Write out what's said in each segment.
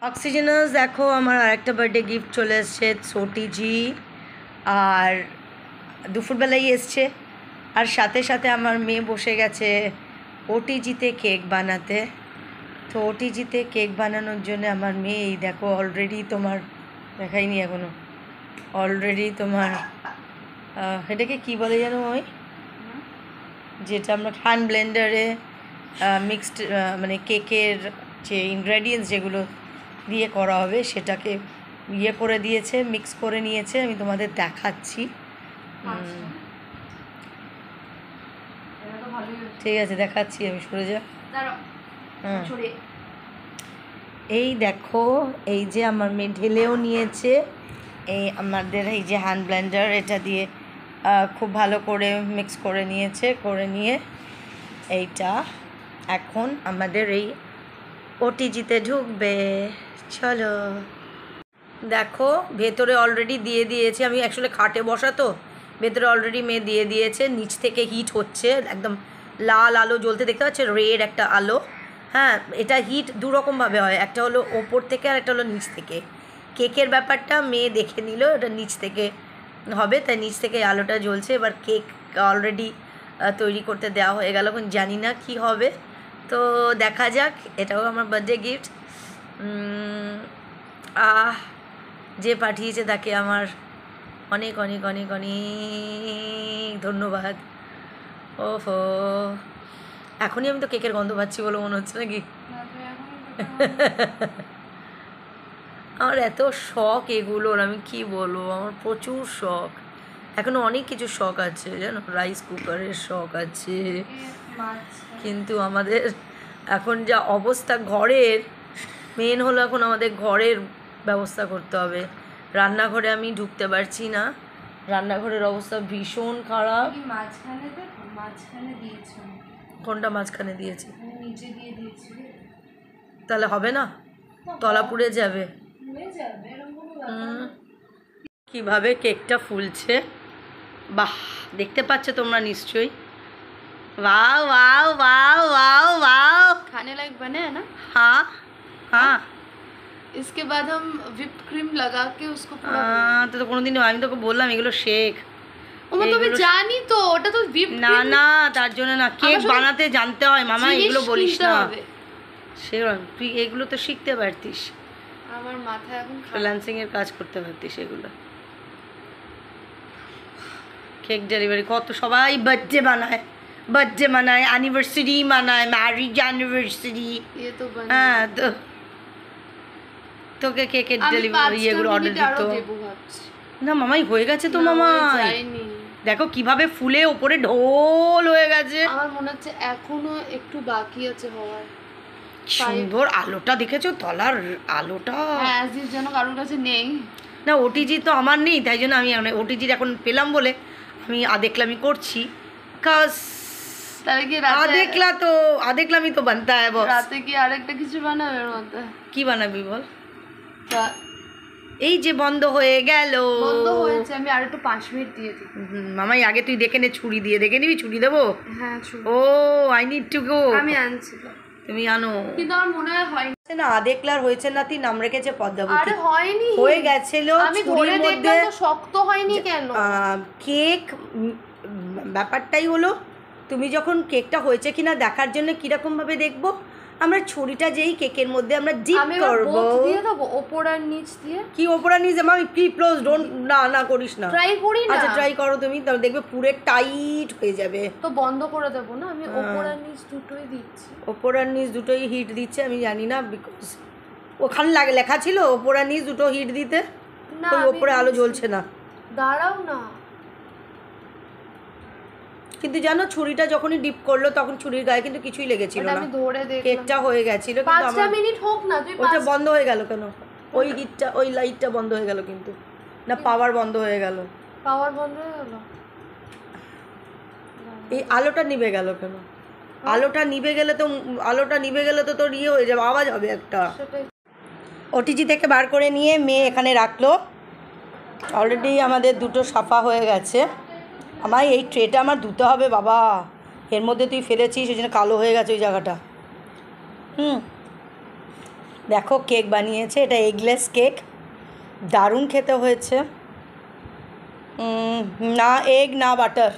অক্সিজেনাস দেখো আমার আরেকটা বার্থডে গিফট চলে এসছে ছোটিজি, আর দুপুরবেলাই এসছে। আর সাথে সাথে আমার মেয়ে বসে গেছে ওটিজিতে কেক বানাতে। তো ওটিজিতে কেক বানানোর জন্য আমার মেয়ে এই দেখো অলরেডি তোমার দেখাইনি এখনও, অলরেডি তোমার এটাকে কী বলে যেন ওই যেটা আমরা হ্যান্ড ব্লেন্ডারে মিক্সড মানে কেকের যে ইনগ্রেডিয়েন্টস যেগুলো দিয়ে করা হবে সেটাকে ইয়ে করে দিয়েছে, মিক্স করে নিয়েছে। আমি তোমাদের দেখাচ্ছি। ঠিক আছে দেখাচ্ছি, আমি সরে যা। হ্যাঁ এই দেখো, এই যে আমার মেয়ে ঢেলেও নিয়েছে। এই আমাদের এই যে হ্যান্ড ব্লেন্ডার, এটা দিয়ে খুব ভালো করে মিক্স করে নিয়েছে। করে নিয়ে এইটা এখন আমাদের এই ওটিজিতে ঢুকবে। চলো দেখো ভেতরে অলরেডি দিয়ে দিয়েছে। আমি অ্যাকচুয়ালি খাটে বসা তো, ভেতরে অলরেডি মেয়ে দিয়ে দিয়েছে। নিচ থেকে হিট হচ্ছে, একদম লাল আলো জ্বলতে দেখতে পাচ্ছে, রেড একটা আলো। হ্যাঁ, এটা হিট দুরকমভাবে হয়, একটা হলো ওপর থেকে আর একটা হলো নিচ থেকে। কেকের ব্যাপারটা মেয়ে দেখে নিল, এটা নিচ থেকে হবে, তাই নিচ থেকে আলোটা জ্বলছে। এবার কেক অলরেডি তৈরি করতে দেওয়া হয়ে গেল, এখন জানি না কি হবে, তো দেখা যাক। এটাও আমার বার্থডে গিফট। যে পাঠিয়েছে তাকে আমার অনেক অনেক অনেক অনেক ধন্যবাদ। ওহো, এখনই আমি তো কেকের গন্ধ পাচ্ছি বলে মনে হচ্ছে নাকি। আমার এত শখ এগুলোর, আমি কি বলবো, আমার প্রচুর শখ। এখনও অনেক কিছু শখ আছে জানো, রাইস কুকারের শখ আছে, কিন্তু আমাদের এখন যা অবস্থা ঘরের, মেন হলো এখন আমাদের ঘরের ব্যবস্থা করতে হবে। রান্নাঘরে আমি ঢুকতে পারছি না, রান্নাঘরের অবস্থা ভীষণ খারাপ। কোনটা মাঝখানে দিয়েছি? তাহলে হবে না, তলা পুড়ে যাবে। কিভাবে কেকটা ফুলছে বাহ, দেখতে পাচ্ছ তোমরা নিশ্চয়ই। Wow wow wow wow wow, खाने लायक बने हैं ना। हाँ हाँ, इसके बाद हम विप क्रीम लगा के उसको पूरा তো কোনোদিন আমি তোকে বললাম এগুলো শেখ। ওমা তুমি জানি তো ওটা তো বিপ না না, তার জন্য না, কেক বানাতে জানতে হয় মামা, এগুলো বলিস না। সেরকম তুই এগুলো তো শিখতে পারতিস, আমার মাথায় এখন ফ্রিল্যান্সিং এর কাজ করতে পারতিস। এগুলো কেক ডেলিভারি কত সবাই বার্থডে বানায়, বার্থডে মানায়, অ্যানিভার্সারি মানায়, ম্যারিজ অ্যানিভার্সারি। হ্যাঁ, তো তোকে কেকের ডেলিভারি এগুলো অর্ডার দিত না মামাই, হয়ে গেছে তো মামাই। দেখো কিভাবে ফুলে ওপরে ঢোল হয়ে গেছে। আমার মনে হচ্ছে এখনো একটু বাকি আছে হওয়ার। সুন্দর আলোটা দেখেছো, তলার আলোটা যেন কারোর কাছে নেই। না ওটিজি তো আমার নেই, তাই জন্য আমি ওটিজির এখন পেলাম বলে আমি দেখলামই করছি। কাজ দেখলামই তো বানতা है बॉस। রাতে কি আরেকটা কিছু বানাবে এর মধ্যে? কি বানাবি বল? এই যে বন্ধ হয়ে গেল। বন্ধ হয়েছে, আমি আর একটু 5 মিনিট দিয়ে দিই। মামাই আগে তুই দেখে নে, ছুরি দিয়ে দেখে নিবি, ছুরি দেবো? হ্যাঁ ছুরি। ও আই নিড টু গো। আমি আনছি, তুমি আনো। কিন্তু আমার মনে হয় না দেখলার হয়েছে না, তুই নাম রেখেছে পদ্মাবতী। আরে হয়নি, হয়ে গেছিল। আমি ধরে দেখলাম তো শক্ত হয়নি কেন? কেক ব্যাপারটাই হলো, তুমি যখন কেকটা হয়েছে কিনা দেখার জন্য কিরকম ভাবে দেখবো, আমরা ছুরিটা যেই কেকের মধ্যে আমরা ডিপ করব, দিয়ে দেব ওপর আর নিচ দিয়ে। কি ওপর আর নিচ? আমি প্লিজ ডোন্ট, না না করিস না, ট্রাই করি না। আচ্ছা ট্রাই করো তুমি, তাহলে দেখবে পুরো টাইট হয়ে যাবে। তো বন্ধ করে দেব না, আমি ওপর আর নিচ দুটোই দিচ্ছি। ওপর আর নিচ দুটোই হিট দিচ্ছে, আমি জানি না, বিকজ ওখানে লেখা ছিল ওপর আর নিচ দুটো হিট দিতে। না ওই ওপরে আলো জ্বলছে না। দাঁড়াও না, কিন্তু জানো ছুরিটা যখনই ডিপ করলো তখন ছুরির গায়ে কিন্তু কিছুই লেগেছিল না, আমি ধরে দেখলাম কেকটা হয়ে গেছিল। কিন্তু 5 মিনিট হোক না, তুই ওটা বন্ধ হয়ে গেল কেন? ওই হিটটা, ওই লাইটটা বন্ধ হয়ে গেল কিন্তু, না পাওয়ার বন্ধ হয়ে গেল? পাওয়ার বন্ধ হয়ে গেল। এই আলোটা নিভে গেল কেন? আলোটা নিভে গেলে তো তোর ইয়ে হয়ে যাবে, আওয়াজ হবে একটা। ওটিজি থেকে বার করে নিয়ে মেয়ে এখানে রাখলো। অলরেডি আমাদের দুটো সাফা হয়ে গেছে। আমার এই ট্রেটা আমার ধুতে হবে বাবা, এর মধ্যে তুই ফেলেছিস সেই জন্য কালো হয়ে গেছে ওই জায়গাটা। দেখো কেক বানিয়েছে, এটা এগলেস কেক, দারুণ খেতে হয়েছে। না এগ না বাটার,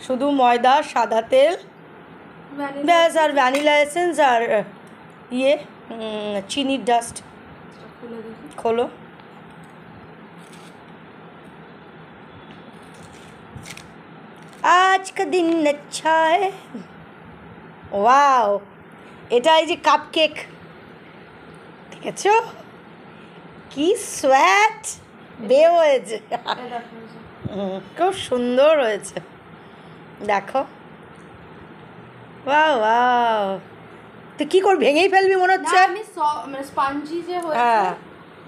শুধু ময়দা, সাদা তেল ব্যাস, আর ভ্যানিলা এসেন্স আর চিনির ডাস্ট। খোলো। আজ কা দিন আচ্ছা है। ওয়াও, এটা এই যে কাপ কেক, ঠিক আছে, কি সোয়াট বে হয়েছে, খুব সুন্দর হয়েছে, দেখো। ওয়াও ওয়াও, তুই কী করবি, ভেঙেই ফেলবি মনে হচ্ছে। আমি মানে স্পঞ্জি যে হয়েছে হ্যাঁ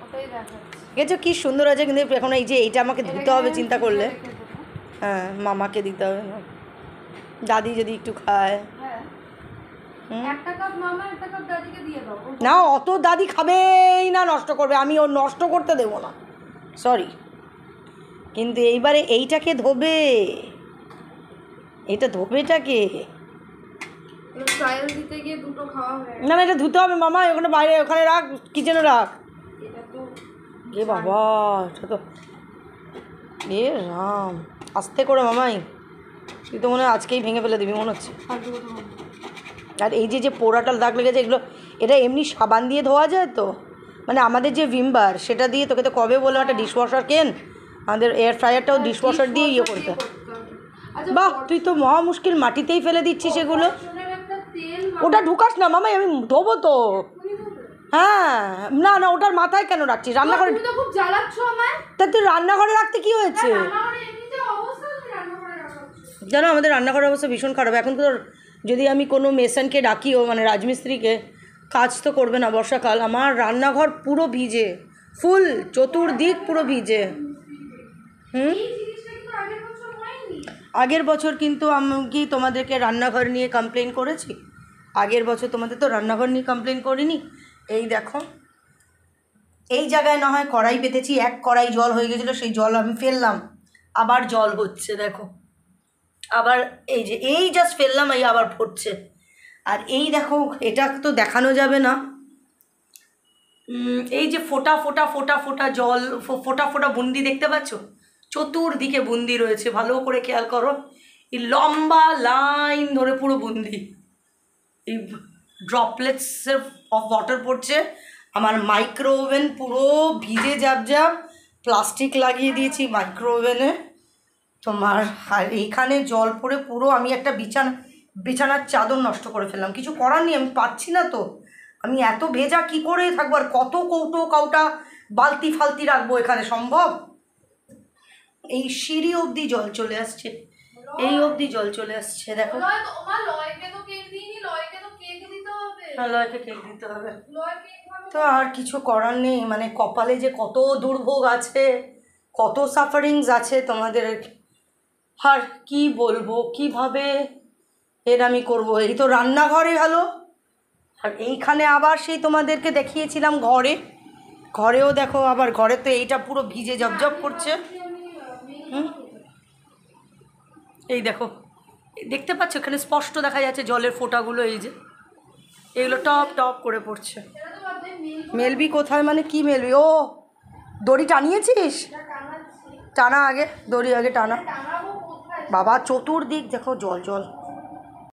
ওটাই দেখাচ্ছি। ঠিক আছে, কী সুন্দর হয়েছে, কিন্তু এখন এই যে এইটা আমাকে ধুতে হবে চিন্তা করলে। হ্যাঁ, মামাকে দিতে হবে না, দাদি যদি একটু খায়। একটা কাপ মামা, একটা কাপ দাদিকে দিয়ে দাও। না, অত দাদি খাবেই না, নষ্ট করবে, আমি ও নষ্ট করতে দেবো না, সরি। কিন্তু এইবারে এইটাকে ধোবে, এটা ধোবেটাকে। ট্রায়াল দিতে গিয়ে দুটো খাওয়া হয়ে না না, এটা ধুতে হবে মামা, ওখানে বাইরে, ওখানে রাখ, কিচেনে রাখ। এটা তো এ বাবা, এটা তো এ রাম, আস্তে করে মামাই, তুই তো মনে হয় আজকেই ভেঙে ফেলে দিবি মনে হচ্ছে। আর এই যে যে পোড়াটা দাগ লেগেছে, এগুলো এটা এমনি সাবান দিয়ে ধোয়া যায় তো, মানে আমাদের যে ভিমবার সেটা দিয়ে, তোকে তো কবে বললাম একটা ডিশওয়াশার কেন, আমাদের এয়ার ফ্রায়ারটাও ডিশওয়াশার দিয়ে ইয়ে করতে। বাহ, তুই তো মহা মুশকিল, মাটিতেই ফেলে দিচ্ছিস এগুলো। ওটা ঢুকাস না মামাই, আমি ধোবো তো। হ্যাঁ, না না, ওটার মাথায় কেন রাখছিস, রান্নাঘরে? তুমি তো খুব জ্বালাচ্ছ আমায়। তা তুই রান্নাঘরে রাখতে কি হয়েছে? রান্নাঘরে এমনি যে অবস্থা, তুমি রান্নাঘরে রাখাচ্ছ। জানো আমাদের রান্নাঘরের অবস্থা ভীষণ খারাপ এখন তো। যদি আমি কোনো মেসনকে ডাকিও, মানে রাজমিস্ত্রিকে, কাজ তো করবে না, বর্ষাকাল, আমার রান্নাঘর পুরো ভিজে, ফুল চতুর্দিক পুরো ভিজে। আগের বছর কিন্তু আমি কি তোমাদেরকে রান্নাঘর নিয়ে কমপ্লেন করেছি? আগের বছর তোমাদের তো রান্নাঘর নিয়ে কমপ্লেন করিনি। এই দেখো, এই জায়গায় না হয় কড়াই পেতেছি, এক কড়াই জল হয়ে গেছিলো, সেই জল আমি ফেললাম, আবার জল হচ্ছে, দেখো আবার এই যে এই জাস্ট ফেললাম, এই আবার ফুটছে। আর এই দেখো, এটা তো দেখানো যাবে না, এই যে ফোটা ফোটা ফোটা ফোটা জল, ফোটা ফোটা বুন্দি দেখতে পাচ্ছ, চতুর্দিকে বুন্দি রয়েছে, ভালো করে খেয়াল করো, এই লম্বা লাইন ধরে পুরো বুন্দি, এই ড্রপলেটসের অফ ওয়াটার পড়ছে। আমার মাইক্রো ওভেন পুরো ভিজে যাব, প্লাস্টিক লাগিয়ে দিয়েছি মাইক্রো ওভেনে তোমার। আর এইখানে জল পড়ে পুরো আমি একটা বিছানার চাদর নষ্ট করে ফেললাম, কিছু করার নেই, আমি পাচ্ছি না তো, আমি এত ভেজা কি করে থাকবো, আর কত কৌটো কাউটা বালতি ফালতি রাখবো এখানে, সম্ভব? এই সিঁড়ি অবধি জল চলে আসছে, এই অবধি জল চলে আসছে, দেখো। হ্যাঁ, লয়কে কেক দিতে হবে তো, আর কিছু করার নেই, মানে কপালে যে কত দুর্ভোগ আছে, কত সাফারিংস আছে তোমাদের, আর কি বলবো, কিভাবে এর আমি করবো। এই তো রান্নাঘরে হলো, আর এইখানে আবার সেই তোমাদেরকে দেখিয়েছিলাম ঘরেও দেখো, আবার ঘরে তো এইটা পুরো ভিজে জবজব করছে। এই দেখো, দেখতে পাচ্ছ এখানে স্পষ্ট দেখা যাচ্ছে জলের ফোঁটাগুলো, এই যে এগুলো টপ টপ করে পড়ছে। মেলবি কোথায়, মানে কি মেলবি? ও দড়ি টানিয়েছিস? টানা আগে, দড়ি আগে টানা। বাবা চতুর্দিক দেখো জল জল।